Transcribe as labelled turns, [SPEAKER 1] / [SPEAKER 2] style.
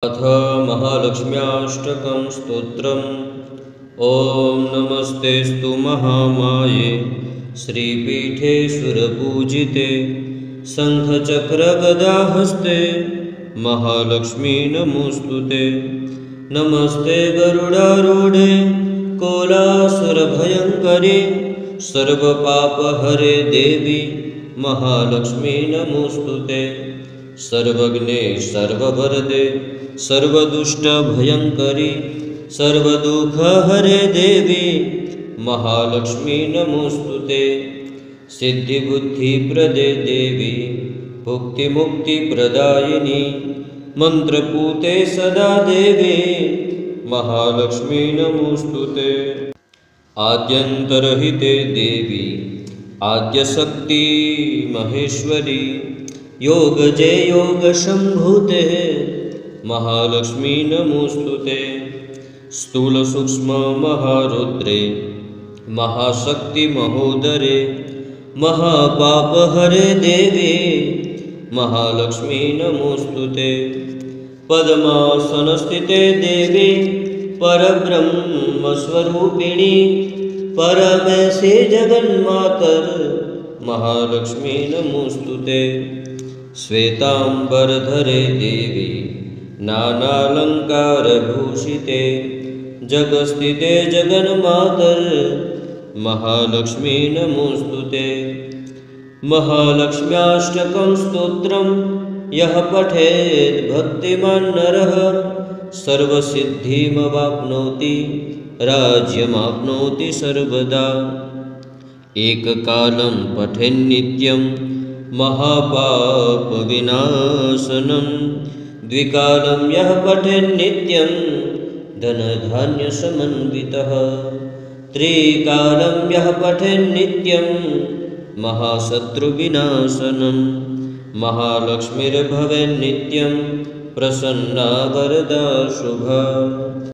[SPEAKER 1] अथ महालक्ष्म्याष्टकं स्तोत्रम्। ॐ नमस्तेस्तु महामाये श्रीपीठे सुरपूजिते शङ्खचक्रगदाहस्ते महालक्ष्मी नमोऽस्तुते। नमस्ते गरुडारूढे कोलासुरभयङ्करी सर्वपापहरे देवी महालक्ष्मी नमोऽस्तुते। सर्वज्ञे सर्ववरदे सर्वदुष्टभयङ्करी सर्वदुःखहरे देवी महालक्ष्मी नमोऽस्तुते। सिद्धिबुद्धिप्रदे देवी भुक्तिमुक्तिप्रदायिनी मन्त्रपूते सदा देवी महालक्ष्मी नमोऽस्तुते। आद्यन्तरहिते देवी आद्यशक्ति महेश्वरी योगजे योगशम्भुते महालक्ष्मी नमोऽस्तुते। स्थूलसूक्ष्म महारुद्रे महाशक्ति महोदरे महापापहरे देवी महालक्ष्मी नमोऽस्तुते। पद्मासनस्थिते देवी परब्रह्मस्वरूपिणी परमेशे जगन्मातर महालक्ष्मी नमोऽस्तुते। श्वेतांबरधरे देवी नानालंकारभूषिते जगस्थिते जगन्मातर महालक्ष्मी नमोऽस्तुते। महालक्ष्म्याष्टकं स्तोत्रं यः पठेत् भक्तिमान् नरः सर्वसिद्धिमवाप्नोति राज्यमाप्नोति सर्वदा। एककालं पठेन्नित्यं महापापविनाशनं द्विकालं यः पठेन्नित्यं धनधान्यसमन्वितः त्रिकालं यः पठेन्नित्यं महाशत्रुविनाशनं महालक्ष्मीर्भवेन्नित्यं प्रसन्ना वरदा शुभा।